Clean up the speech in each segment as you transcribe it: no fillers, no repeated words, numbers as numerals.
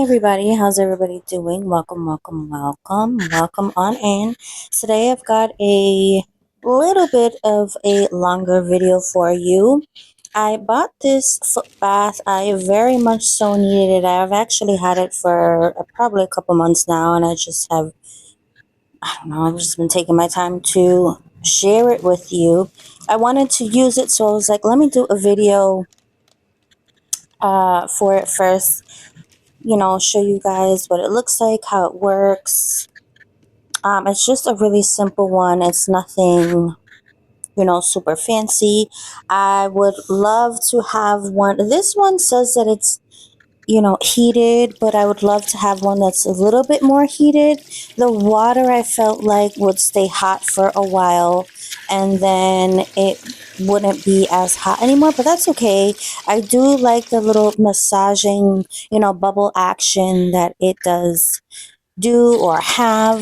everybody, how's everybody doing? Welcome on in. Today I've got a little bit of a longer video for you. I bought this foot bath. I very much so needed it. I've actually had it for probably a couple months now, and I don't know, I've just been taking my time to share it with you. I wanted to use it, so I was like, let me do a video for it first, show you guys what it looks like, how it works. It's just a really simple one. It's nothing, super fancy. I would love to have one. This one says that it's, heated, but I would love to have one that's a little bit more heated. The water I felt like would stay hot for a while and then it wouldn't be as hot anymore, but that's okay. I do like the little massaging, bubble action that it does do or have.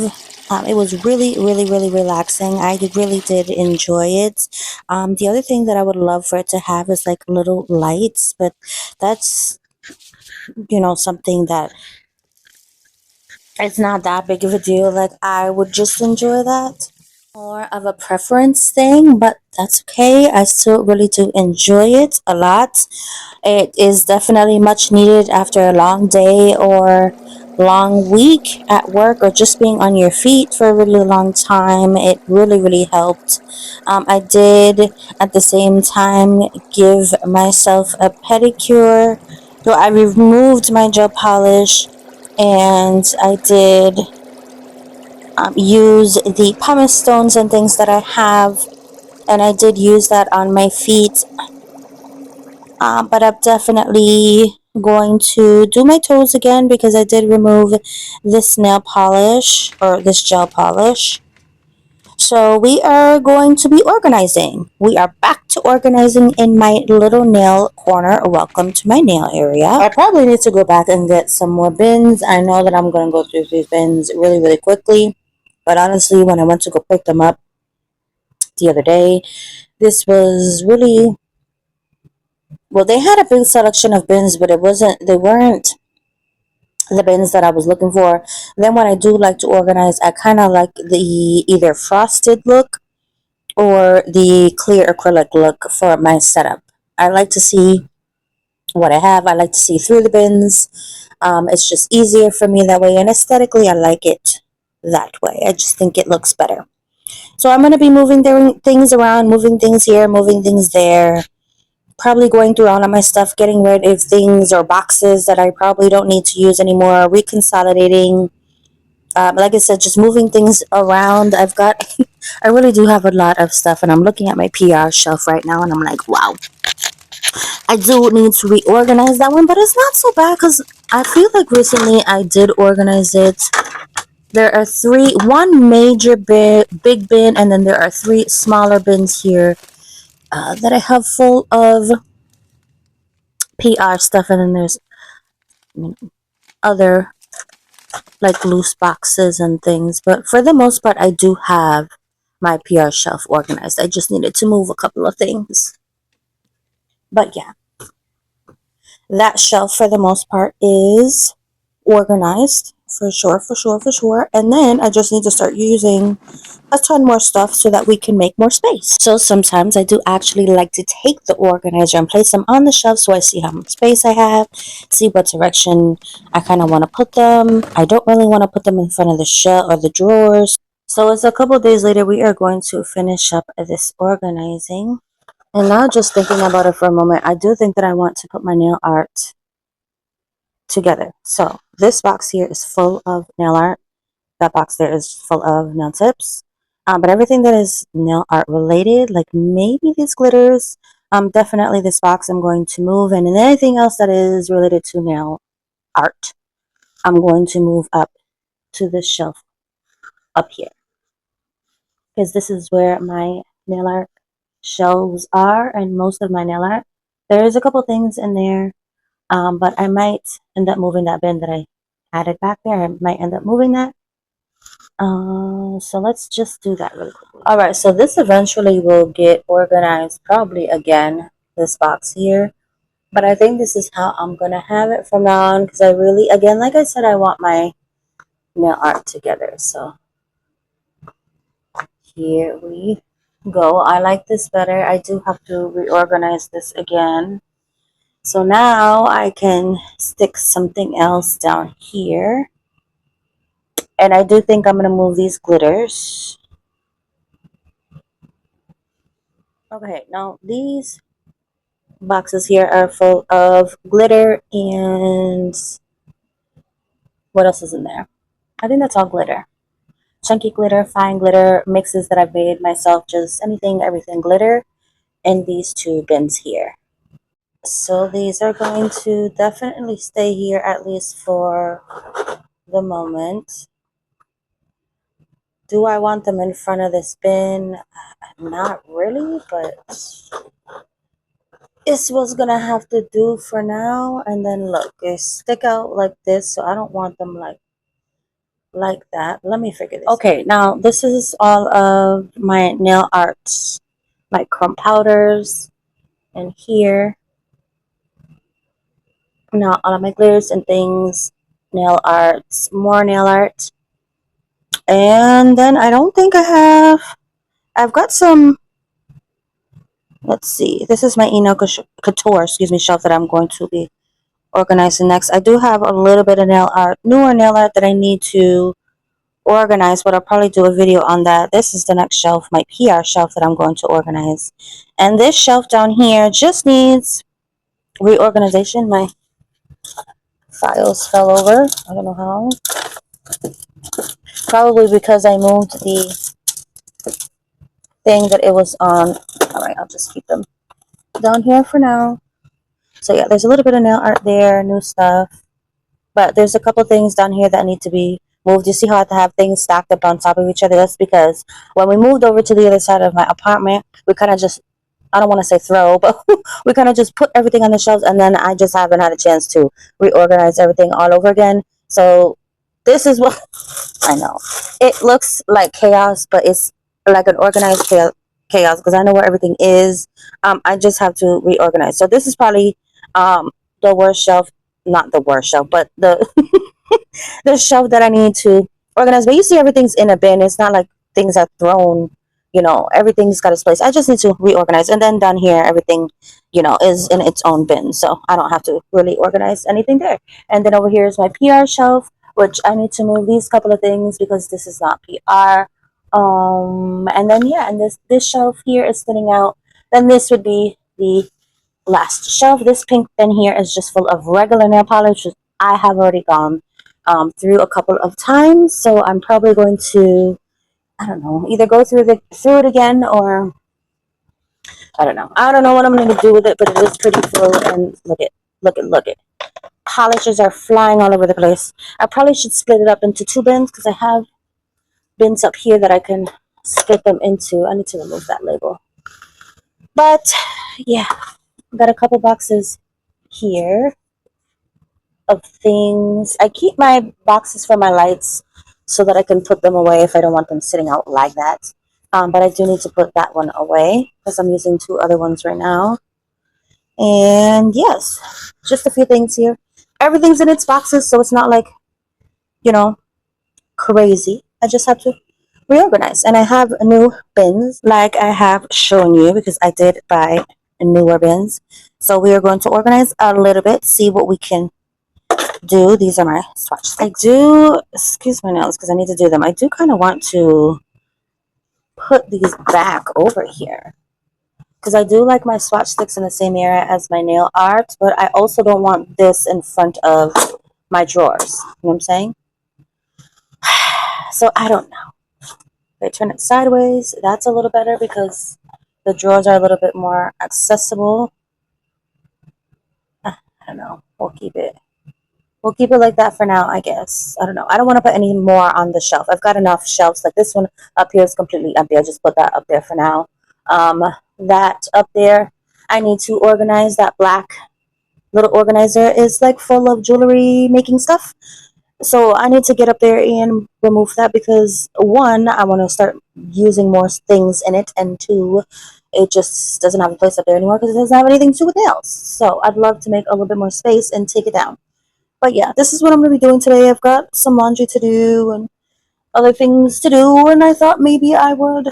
It was really, really, really relaxing. Really did enjoy it. The other thing that I would love for it to have is like little lights, but that's something that it's not that big of a deal. Like, I would just enjoy that. More of a preference thing, but that's okay. I still really do enjoy it a lot. It is definitely much needed after a long day or long week at work, or just being on your feet for a really long time. It really, really helped. I did at the same time give myself a pedicure. So I removed my gel polish and I did use the pumice stones and things that I have, and I did use that on my feet. But I'm definitely going to do my toes again because I did remove this nail polish or this gel polish. So we are going to be organizing. We are back to organizing in my little nail corner. Welcome to my nail area. I probably need to go back and get some more bins. I know that I'm going to go through these bins really, really quickly. But honestly, when I went to go pick them up the other day, this was really, well, they had a big selection of bins, but they weren't the bins that I was looking for. Then when I do like to organize, I kind of like the either frosted look or the clear acrylic look for my setup. I like to see what I have. I like to see through the bins. It's just easier for me that way, and aesthetically I like it that way. I just think it looks better. So I'm going to be moving things around, moving things here, moving things there. Probably going through all of my stuff, getting rid of things or boxes that I probably don't need to use anymore, reconsolidating. Like I said, just moving things around. I really do have a lot of stuff, and I'm looking at my PR shelf right now, and I'm like, wow, I do need to reorganize that one, but it's not so bad because I feel like recently I did organize it. There are one major big bin, and then there are three smaller bins here that I have full of PR stuff, and then there's other like loose boxes and things. But for the most part, I do have my PR shelf organized. I just needed to move a couple of things. But yeah, that shelf for the most part is organized for sure. And then I just need to start using a ton more stuff so that we can make more space. So sometimes I do actually like to take the organizer and place them on the shelf so I see how much space I have, see what direction I kind of want to put them. I don't really want to put them in front of the shelf or the drawers. So it's a couple days later, we are going to finish up this organizing. And now just thinking about it for a moment, I do think that I want to put my nail art together. So this box here is full of nail art. That box there is full of nail tips. But everything that is nail art related, like maybe these glitters, definitely this box I'm going to move. And anything else that is related to nail art, I'm going to move up to this shelf up here. Because this is where my nail art shelves are, and most of my nail art. There is a couple things in there, but I might end up moving that bin that I added back there. I might end up moving that. So let's just do that really quickly. All right, so this eventually will get organized probably again, this box here. But I think this is how I'm gonna have it from now on, because I really, again, like I said, I want my nail art together. So here we go. I like this better. I do have to reorganize this again. So now I can stick something else down here. And I do think I'm gonna move these glitters. Okay, now these boxes here are full of glitter, and what else is in there? I think that's all glitter. Chunky glitter, fine glitter, mixes that I've made myself, just anything, everything glitter, in these two bins here. So these are going to definitely stay here, at least for the moment. Do I want them in front of this bin? Not really, but it's what's gonna have to do for now. And then look, they stick out like this, so I don't want them like that. Let me figure this. Okay, now this is all of my nail arts, like chrome powders, and here now all of my glitters and things, nail arts, more nail art. And then I don't think I've got some, let's see, this is my Couture, excuse me, shelf that I'm going to be organizing next. I do have a little bit of nail art, newer nail art that I need to organize, but I'll probably do a video on that. This is the next shelf, my PR shelf that I'm going to organize. And this shelf down here just needs reorganization. My files fell over. I don't know how. Probably because I moved the thing that it was on. Alright, I'll just keep them down here for now. So yeah, there's a little bit of nail art there, new stuff. But there's a couple things down here that need to be moved. You see how I have things stacked up on top of each other? That's because when we moved over to the other side of my apartment, we kind of just, I don't want to say throw, but we kind of just put everything on the shelves, and then I just haven't had a chance to reorganize everything all over again. So this is what, I know. It looks like chaos, but it's like an organized chaos because I know where everything is. I just have to reorganize. So this is probably the worst shelf, not the worst shelf, but the the shelf that I need to organize. But you see everything's in a bin. It's not like things are thrown, everything's got its place. I just need to reorganize. And then down here, everything, is in its own bin. So I don't have to really organize anything there. And then over here is my PR shelf, which I need to move these couple of things because this is not PR. And then, yeah, and this shelf here is sitting out. Then this would be the last shelf. This pink bin here is just full of regular nail polish, which I have already gone through a couple of times. So I'm probably going to, I don't know, either go through it again, or I don't know. I don't know what I'm going to do with it, but it is pretty full. And look it. Polishes are flying all over the place. I probably should split it up into two bins because I have bins up here that I can split them into. I need to remove that label. But yeah, got a couple boxes here of things. I keep my boxes for my lights so that I can put them away if I don't want them sitting out like that. But I do need to put that one away because I'm using two other ones right now. And yes, just a few things here. Everything's in its boxes, so it's not like, crazy. I just have to reorganize. And I have new bins like I have shown you because I did buy newer bins. So we are going to organize a little bit, see what we can do. These are my swatches. I do, excuse my nails because I need to do them. I do kind of want to put these back over here because I do like my swatch sticks in the same area as my nail art, but I also don't want this in front of my drawers. You know what I'm saying? So I don't know. If I turn it sideways, that's a little better because the drawers are a little bit more accessible. I don't know. We'll keep it like that for now, I guess. I don't know. I don't want to put any more on the shelf. I've got enough shelves. Like this one up here is completely empty. I just put that up there for now. That up there, I need to organize. That black little organizer is like full of jewelry making stuff. So I need to get up there and remove that because one, I want to start using more things in it, and two, it just doesn't have a place up there anymore because it doesn't have anything to do with nails. So I'd love to make a little bit more space and take it down. But yeah, this is what I'm going to be doing today. I've got some laundry to do and other things to do, and I thought maybe I would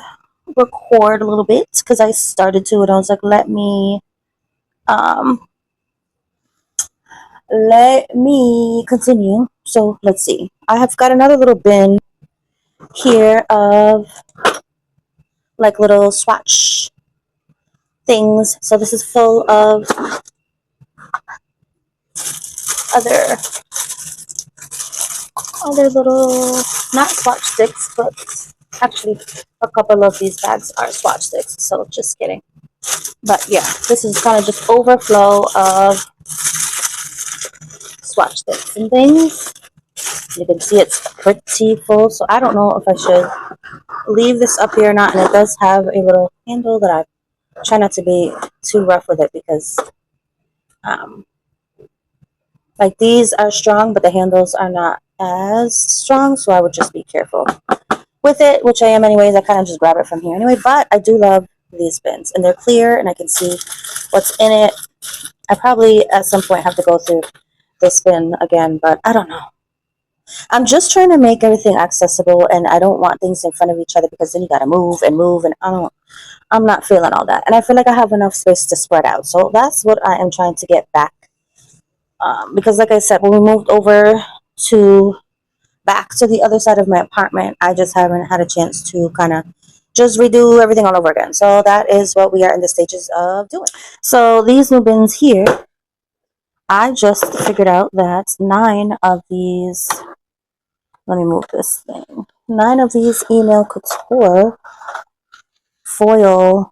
record a little bit because I started to, and I was like, um let me continue. So let's see. I have got another little bin here of like little swatch things. So this is full of other little, not swatch sticks, but actually a couple of these bags are swatch sticks. So just kidding. But yeah, this is kind of just overflow of swatch sticks and things. You can see it's pretty full, so I don't know if I should leave this up here or not. And it does have a little handle that I try not to be too rough with it because like these are strong, but the handles are not as strong, so I would just be careful with it, which I am anyways. I kind of just grab it from here anyway. But I do love these bins, and they're clear and I can see what's in it. I probably at some point have to go through this bin again, but I don't know. I'm just trying to make everything accessible, and I don't want things in front of each other because then you gotta move, and I'm not feeling all that. And I feel like I have enough space to spread out. So that's what I am trying to get back. Because like I said, when we moved over to back to the other side of my apartment, I just haven't had a chance to kind of just redo everything all over again. So that is what we are in the stages of doing. So these new bins here, I just figured out that 9 of these, let me move this thing, 9 of these Email Couture foil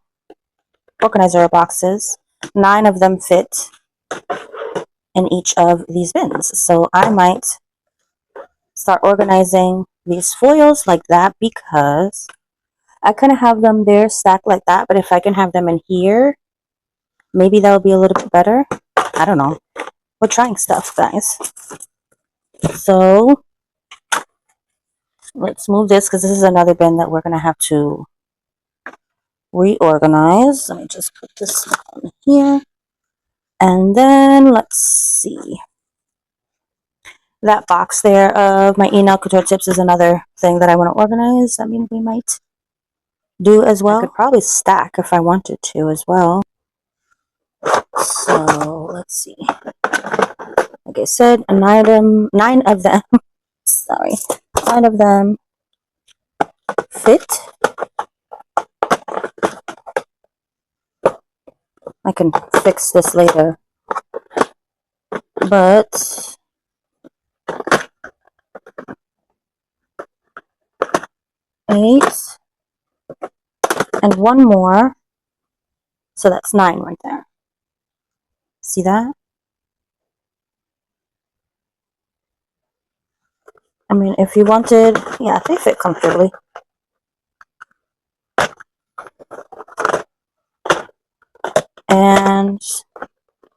organizer boxes, 9 of them fit in each of these bins. So I might start organizing these foils like that because I couldn't have them there stacked like that, but if I can have them in here, maybe that'll be a little bit better. I don't know. We're trying stuff, guys. So let's move this because this is another bin that we're going to have to reorganize. Let me just put this down here. And then let's see. That box there of my Email Couture tips is another thing that I want to organize. I mean, we might do as well. I could probably stack if I wanted to as well. So let's see. Like I said, 9 of them. Sorry, 9 of them fit. I can fix this later, but 8 and 1 more, so that's 9 right there. See that? I mean, if you wanted, yeah, they fit comfortably. And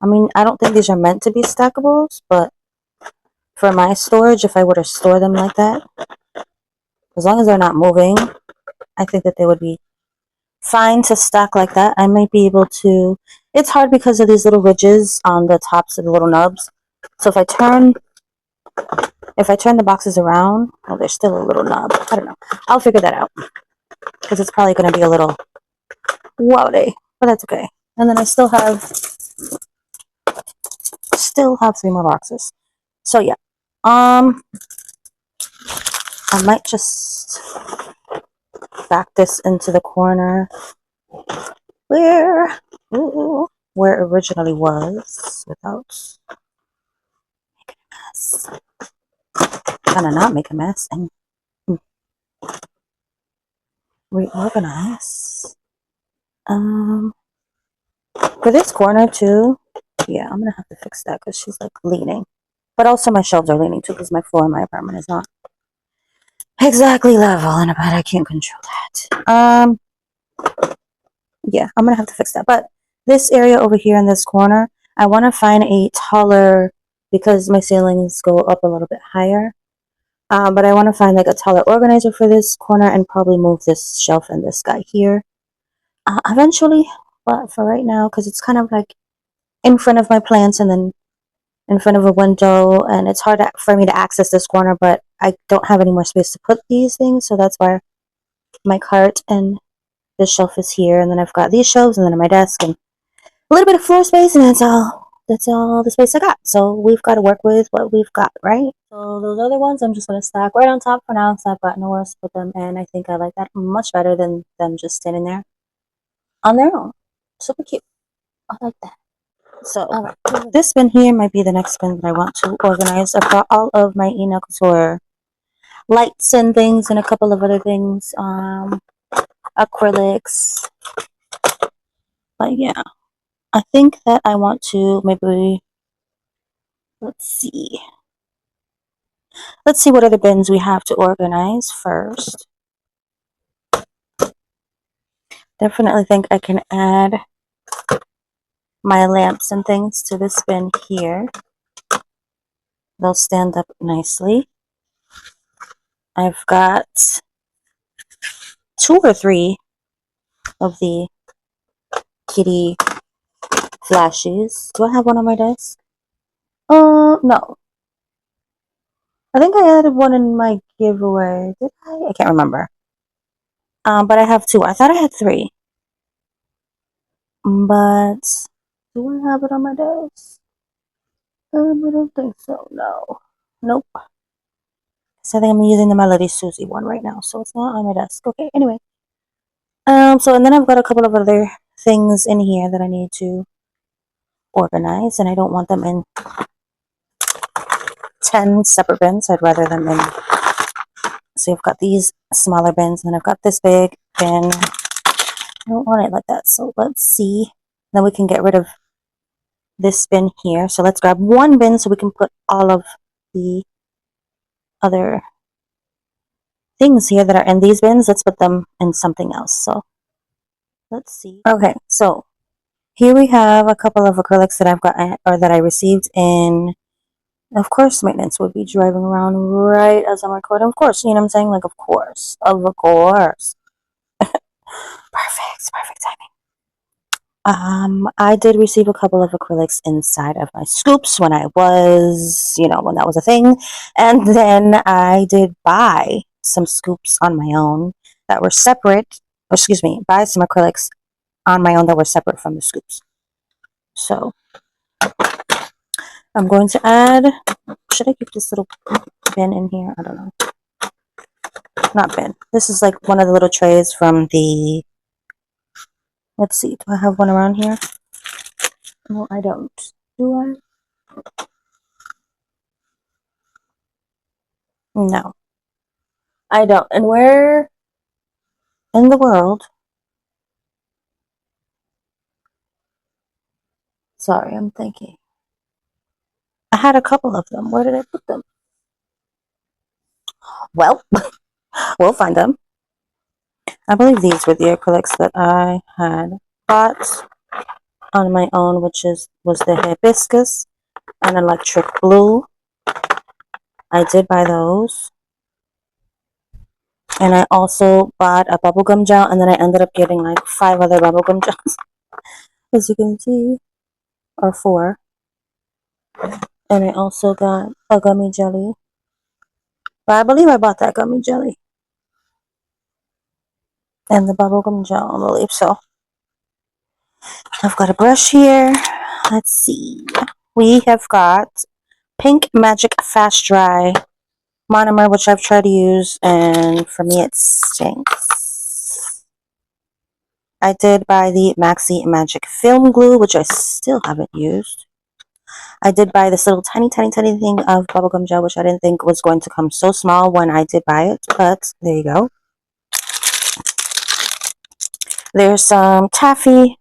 I mean, I don't think these are meant to be stackables, but for my storage, if I were to store them like that, as long as they're not moving, I think that they would be fine to stack like that. I might be able to. It's hard because of these little ridges on the tops of the little nubs. So if I turn the boxes around, oh, there's still a little nub. I don't know. I'll figure that out because it's probably going to be a little wowie, but that's okay. And then I still have 3 more boxes. So yeah, I might just back this into the corner where it originally was without making a mess. Kind of not make a mess and reorganize. For this corner too, yeah, I'm gonna have to fix that because she's like leaning. But also my shelves are leaning too because my floor in my apartment is not exactly level, and I can't control that. Yeah, I'm gonna have to fix that. But this area over here in this corner, I want to find a taller, because my ceilings go up a little bit higher. But I want to find like a taller organizer for this corner and probably move this shelf and this guy here Eventually, but for right now, because it's kind of like in front of my plants and then in front of a window, and it's hard for me to access this corner, but I don't have any more space to put these things, so that's why my cart and this shelf is here, and then I've got these shelves, and then my desk, and a little bit of floor space, and that's all the space I got. So we've got to work with what we've got, right? So those other ones I'm just going to stack right on top for now, so I've got nowhere else to put them, and I think I like that much better than them just standing there on their own. Super cute. I like that. So this bin here might be the next bin that I want to organize. I've got all of my NOOK for lights and things, and a couple of other things, acrylics. But yeah, I think that I want to maybe, let's see what other bins we have to organize first. Definitely think I can add my lamps and things to this bin here. They'll stand up nicely. I've got 2 or 3 of the kitty flashies. Do I have one on my desk? No. I think I added one in my giveaway. Did I? I can't remember. But I have 2. I thought I had 3. But do I have it on my desk? I don't think so. No. Nope. So I think I'm using the Melody Susie one right now, so it's not on my desk. Okay, anyway. So and then I've got a couple of other things in here that I need to organize, and I don't want them in 10 separate bins. I'd rather them in. So I've got these smaller bins, and then I've got this big bin. I don't want it like that, so let's see. Then we can get rid of this bin here. So let's grab one bin so we can put all of the other things here that are in these bins. Let's put them in something else. So let's see. Okay, so here we have a couple of acrylics that I've got, or that I received in, of course, maintenance would be driving around right as I'm recording. Of course, you know what I'm saying? Like, of course. Perfect timing. I did receive a couple of acrylics inside of my scoops when I was, when that was a thing. And then I did buy some scoops on my own that were separate, or excuse me, buy some acrylics on my own that were separate from the scoops. So I'm going to add, should I keep this little bin in here? I don't know. Not bin. This is like one of the little trays from the, let's see, do I have one around here? No, I don't. Do I? No, I don't. And where in the world? Sorry, I'm thinking. I had a couple of them. Where did I put them? Well, we'll find them. I believe these were the acrylics that I had bought on my own, which was the hibiscus and electric blue. I did buy those. And I also bought a bubblegum gel, and then I ended up getting like 5 other bubblegum gels, as you can see, or 4. And I also got a gummy jelly. But I believe I bought that gummy jelly. And the bubblegum gel, I believe so. I've got a brush here. Let's see. We have got Pink Magic Fast Dry monomer, which I've tried to use, and for me it stinks. I did buy the Maxi Magic Film Glue, which I still haven't used. I did buy this little tiny thing of bubblegum gel, which I didn't think was going to come so small when I did buy it, but there you go. There's some taffy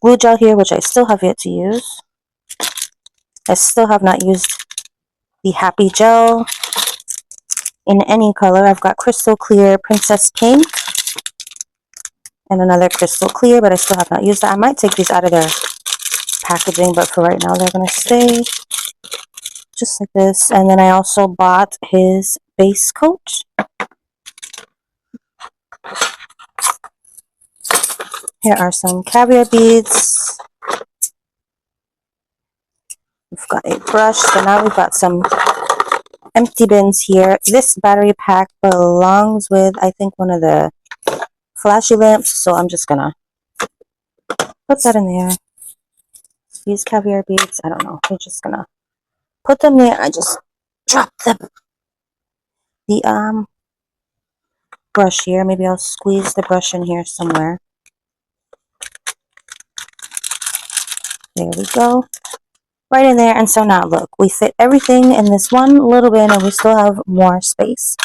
glue gel here, which I still have yet to use. I still have not used the Happy Gel in any color. I've got Crystal Clear Princess Pink and another Crystal Clear, but I still have not used that. I might take these out of their packaging, but for right now they're going to stay just like this. And then I also bought his base coat. Here are some caviar beads. We've got a brush. So now we've got some empty bins here. This battery pack belongs with, I think, one of the flashy lamps. So I'm just gonna put that in there. These caviar beads, I don't know. We're just gonna put them there. I just dropped the brush here. Maybe I'll squeeze the brush in here somewhere. There we go. Right in there. And so now look, we fit everything in this one little bin and we still have more space.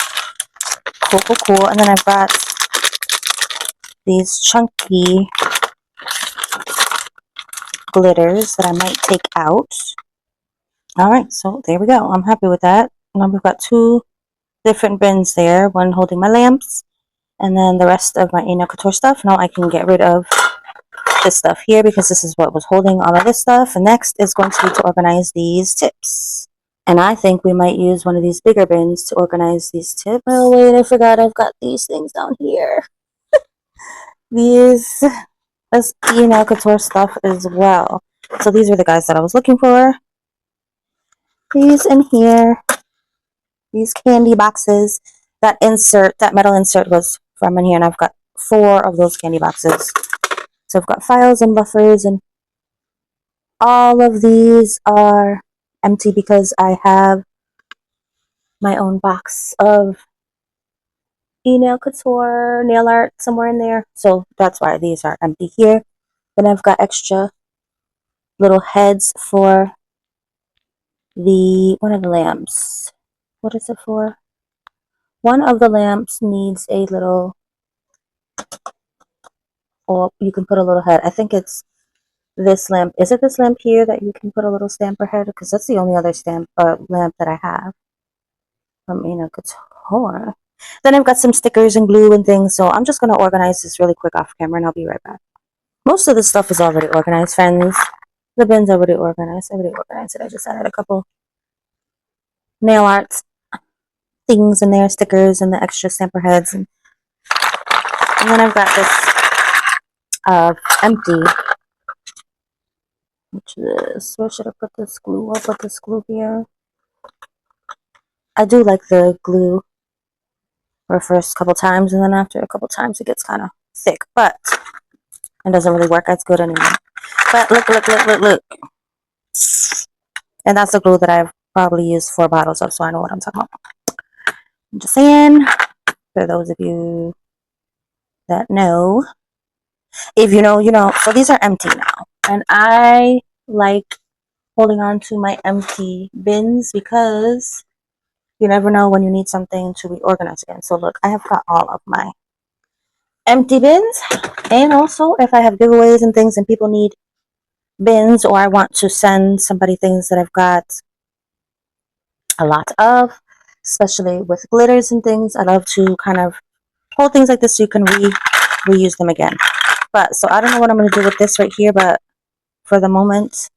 Cool, cool, cool. And then I've got these chunky glitters that I might take out. Alright, so there we go. I'm happy with that. Now we've got two different bins there. One holding my lamps and then the rest of my NOOK Couture stuff. Now I can get rid of this stuff here because this is what was holding all of this stuff. And next is going to be to organize these tips. And I think we might use one of these bigger bins to organize these tips. Oh wait, I forgot I've got these things down here. This NOOK Couture stuff as well. So these are the guys that I was looking for. These in here. These candy boxes. That metal insert was from in here, and I've got 4 of those candy boxes. So I've got files and buffers, and all of these are empty because I have my own box of NOOK Couture nail art somewhere in there. So that's why these are empty here. Then I've got extra little heads for one of the lamps. What is it for? One of the lamps needs a little, or you can put a little head. I think it's this lamp. Is it this lamp here that you can put a little stamper head? Because that's the only other lamp that I have from NOOK Couture. Then I've got some stickers and glue and things. So I'm just going to organize this really quick off camera and I'll be right back. Most of the stuff is already organized, friends. The bin's already organized. I already organized it. I just added a couple nail art things in there, stickers and the extra stamper heads. And then I've got this empty. Which is, where should I put this glue? I'll put this glue here. I do like the glue for the first couple times, and then after a couple times it gets kind of thick, but it doesn't really work as good anymore. But look. And that's the glue that I've probably used 4 bottles of, so I know what I'm talking about. I'm just saying, for those of you that know. If you know, you know. So these are empty now. And I like holding on to my empty bins because you never know when you need something to be organized again. So look, I have got all of my empty bins. And also, if I have giveaways and things and people need bins, or I want to send somebody things that I've got a lot of, especially with glitters and things, I love to kind of hold things like this so you can reuse them again. But so I don't know what I'm going to do with this right here, but for the moment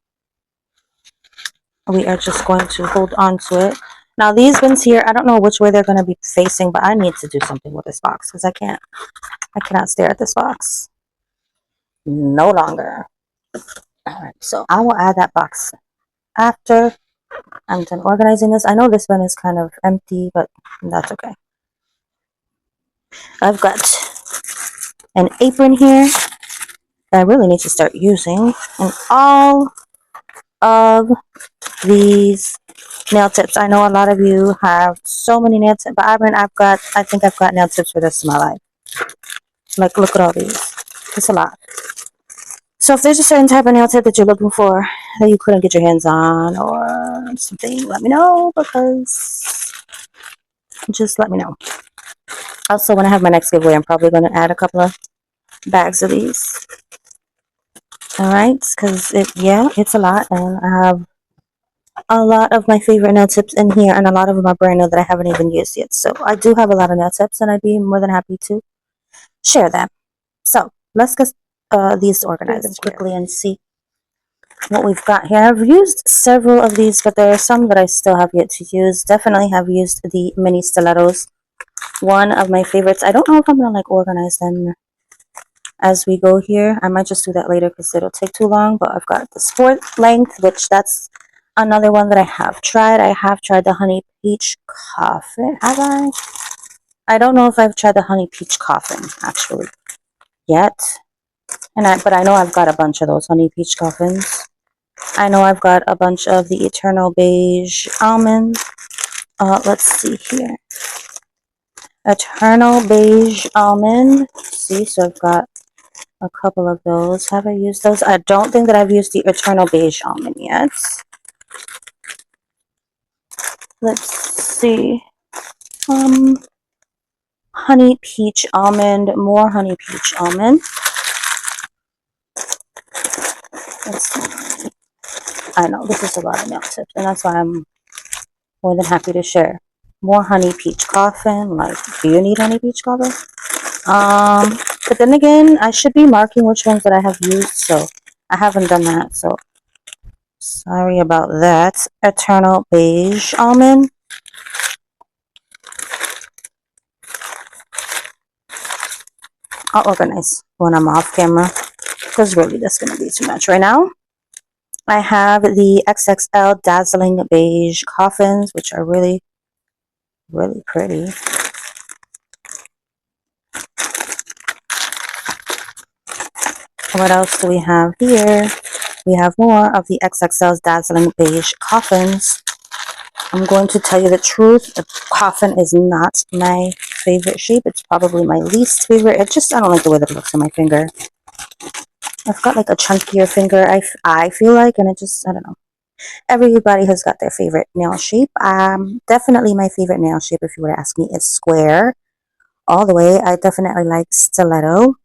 we are just going to hold on to it. Now these bins here, I don't know which way they're going to be facing, but I need to do something with this box because I cannot stare at this box no longer. Alright, so I will add that box after I'm done organizing this. I know this one is kind of empty, but that's okay. I've got an apron here that I really need to start using, and all of these nail tips. I know a lot of you have so many nail tips, but I think I've got nail tips for the rest of my life. Like, look at all these. It's a lot. So if there's a certain type of nail tip that you're looking for that you couldn't get your hands on or something, let me know, because just let me know. Also, when I have my next giveaway, I'm probably going to add a couple of bags of these. Alright, because it's a lot, and I have a lot of my favorite nail tips in here, and a lot of them are brand new that I haven't even used yet. So I do have a lot of nail tips, and I'd be more than happy to share them. So let's get these organized quickly and see what we've got here. I've used several of these, but there are some that I still have yet to use. Definitely have used the mini stilettos. One of my favorites. I don't know if I'm gonna like organize them as we go here. I might just do that later because it'll take too long, but I've got the sport length, which that's another one that I have tried. I have tried the honey peach coffin. Have I? I don't know if I've tried the honey peach coffin actually yet. But I know I've got a bunch of those honey peach coffins. I know I've got a bunch of the Eternal Beige Almond. Let's see here. Eternal Beige Almond. See, so I've got a couple of those. Have I used those? I don't think that I've used the Eternal Beige Almond yet. Let's see. Honey Peach Almond. More Honey Peach Almond. Let's see. I know this is a lot of nail tips, and that's why I'm more than happy to share. More Honey Peach Coffin. Like, do you need Honey Peach Coffin? But then again, I should be marking which ones that I have used, so I haven't done that, so sorry about that. Eternal Beige Almond. I'll organize when I'm off camera, because really that's going to be too much right now. I have the XXL Dazzling Beige Coffins, which are really, really pretty. What else do we have here? We have more of the XXL's Dazzling Beige Coffins. I'm going to tell you the truth. The coffin is not my favorite shape. It's probably my least favorite. I don't like the way that it looks on my finger. I've got like a chunkier finger, I feel like, and I don't know. Everybody has got their favorite nail shape. Definitely my favorite nail shape, if you were to ask me, is square. All the way. I definitely like stiletto.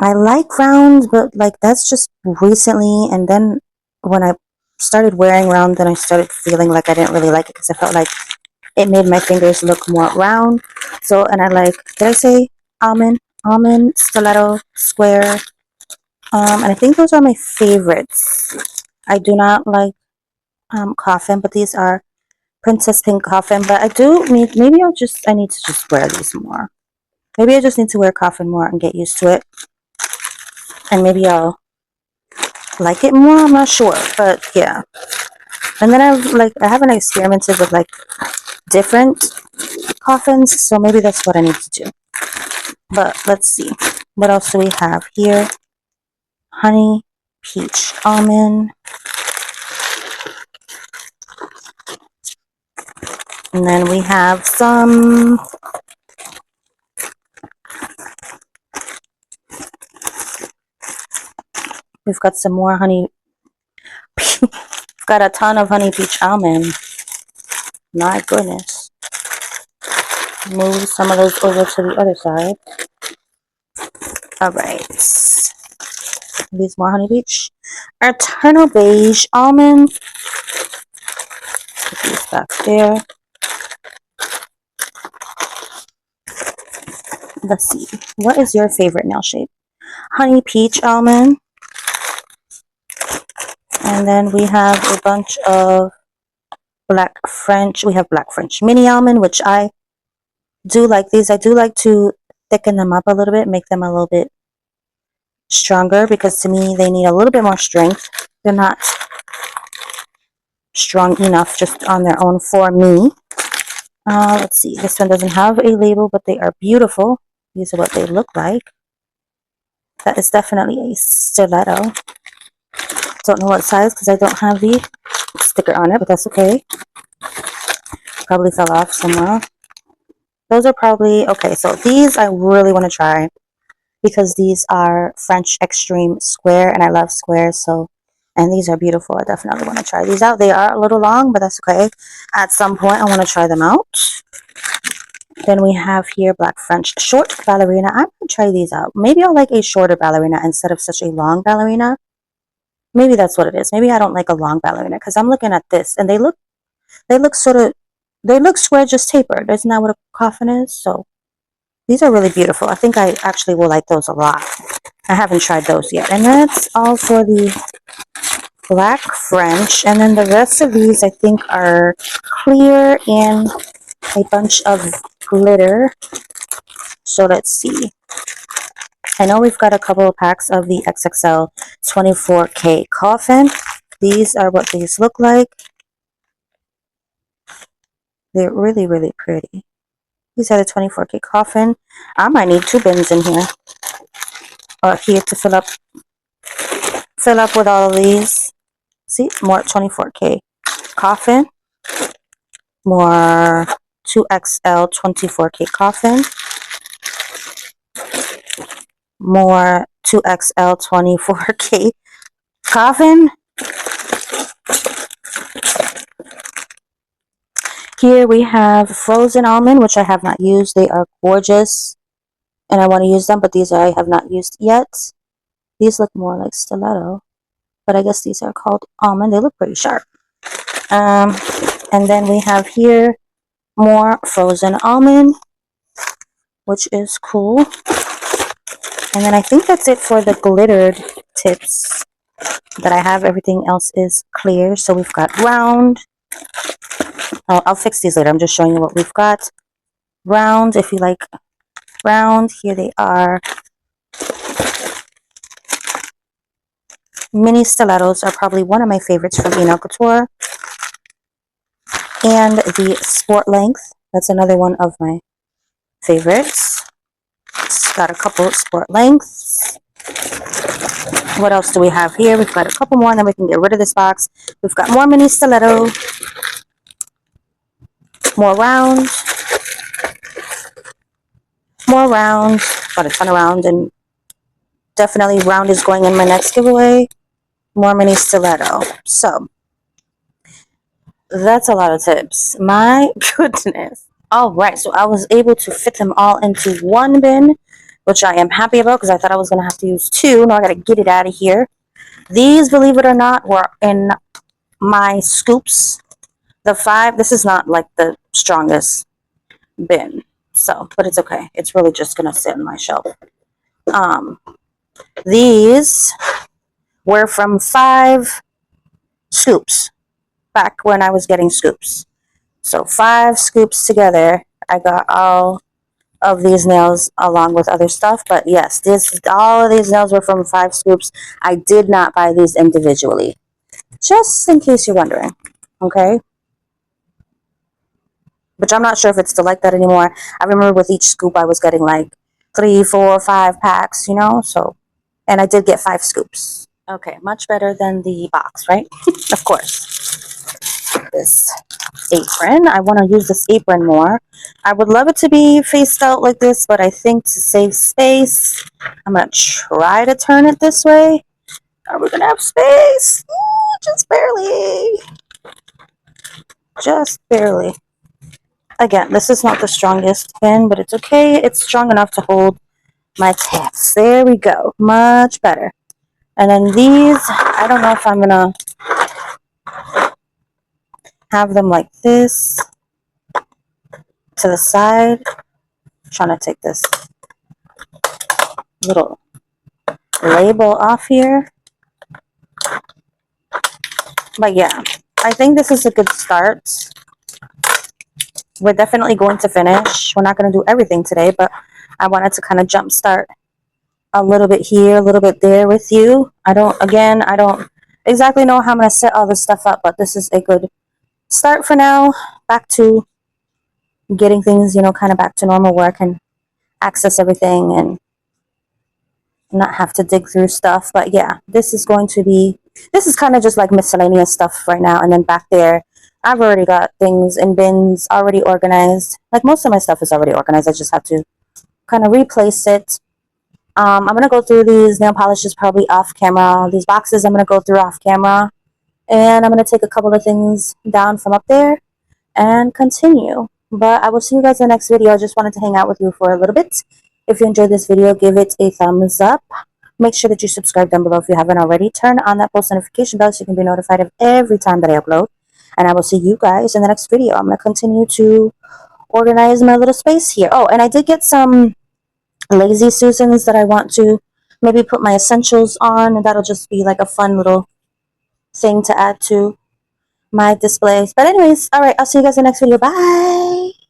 I like round, but like that's just recently, and then when I started wearing round, then I started feeling like I didn't really like it because I felt like it made my fingers look more round. So, and I like, did I say almond, stiletto, square? And I think those are my favorites. I do not like coffin, but these are Princess Pink coffin. But I do need, maybe I need to just wear these more. Maybe I just need to wear coffin more and get used to it. And maybe I'll like it more. I'm not sure, but yeah. And then I haven't experimented with like different coffins, so maybe that's what I need to do. But let's see, what else do we have here? Honey Peach Almond, and then we have some we've got some more honey. We've got a ton of Honey Peach Almond. My goodness. Move some of those over to the other side. All right. These more Honey Peach. Eternal Beige Almond. Put these back there. Let's see. What is your favorite nail shape? Honey Peach Almond. And then we have a bunch of Black French. We have Black French Mini Almond, which I do like these. I do like to thicken them up a little bit, make them a little bit stronger, because to me they need a little bit more strength. They're not strong enough just on their own for me. Let's see. This one doesn't have a label, but they are beautiful. These are what they look like. That is definitely a stiletto. Don't know what size because I don't have the sticker on it, but that's okay. Probably fell off somewhere. Those are probably okay. So these I really want to try because these are French Extreme Square, and I love squares. So, and these are beautiful. I definitely want to try these out. They are a little long, but that's okay. At some point, I want to try them out. Then we have here Black French Short Ballerina. I'm going to try these out. Maybe I'll like a shorter ballerina instead of such a long ballerina. Maybe that's what it is. Maybe I don't like a long ballerina because I'm looking at this and they look square, just tapered. Isn't that what a coffin is? So these are really beautiful. I think I actually will like those a lot. I haven't tried those yet. And that's all for the Black French. And then the rest of these I think are clear and a bunch of glitter. So let's see. I know we've got a couple of packs of the XXL 24K coffin. These are what these look like. They're really, really pretty. These are the 24K coffin. I might need 2 bins in here. Or here to fill up with all of these. See, more 24K coffin. More 2XL 24K coffin. More 2XL 24K coffin. Here we have frozen almond, which I have not used. They are gorgeous, and I want to use them, but these I have not used yet. These look more like stiletto, but I guess these are called almond. They look pretty sharp. And then we have here more frozen almond, which is cool. And then I think that's it for the glittered tips that I have. Everything else is clear. So we've got round. Oh, I'll fix these later. I'm just showing you what we've got. Round, if you like round. Here they are. Mini stilettos are probably one of my favorites from Eno Couture. And the sport length. That's another one of my favorites. It's got a couple of sport lengths. What else do we have here? We've got a couple more, and then we can get rid of this box. We've got more mini stiletto. More round. More round. Got a ton of round, and definitely round is going in my next giveaway. More mini stiletto. So that's a lot of tips. My goodness. All right, so I was able to fit them all into one bin, which I am happy about because I thought I was going to have to use 2. Now I got to get it out of here. These, believe it or not, were in my scoops. The 5, this is not like the strongest bin, so, but it's okay. It's really just going to sit on my shelf. These were from 5 scoops back when I was getting scoops. So 5 scoops together, I got all of these nails along with other stuff. But yes, all of these nails were from 5 scoops. I did not buy these individually, just in case you're wondering. Okay, which I'm not sure if it's still like that anymore. I remember with each scoop I was getting like 3, 4, 5 packs, you know. So, and I did get 5 scoops. Okay, much better than the box, right? Of course. This apron, I want to use this apron more. I would love it to be faced out like this, but I think to save space, I'm going to try to turn it this way. Are we going to have space? Ooh, just barely. Just barely. Again, this is not the strongest pin, but it's okay. It's strong enough to hold my tabs. There we go. Much better. And then these, I don't know if I'm going to have them like this to the side. I'm trying to take this little label off here. But yeah, I think this is a good start. We're definitely going to finish. We're not going to do everything today, but I wanted to kind of jump start a little bit here, a little bit there with you. I don't exactly know how I'm going to set all this stuff up, but this is a good start for now. Back to getting things, you know, kind of back to normal where I can access everything and not have to dig through stuff. But yeah, this is kind of just like miscellaneous stuff right now. And then back there, I've already got things in bins already organized. Like most of my stuff is already organized. I just have to kind of replace it. I'm going to go through these nail polishes probably off camera. These boxes I'm going to go through off camera. And I'm going to take a couple of things down from up there and continue. But I will see you guys in the next video. I just wanted to hang out with you for a little bit. If you enjoyed this video, give it a thumbs up. Make sure that you subscribe down below if you haven't already. Turn on that post notification bell so you can be notified of every time that I upload. And I will see you guys in the next video. I'm going to continue to organize my little space here. Oh, and I did get some Lazy Susans that I want to maybe put my essentials on. And that'll just be like a fun little thing to add to my displays. But anyways, all right, I'll see you guys in the next video. Bye!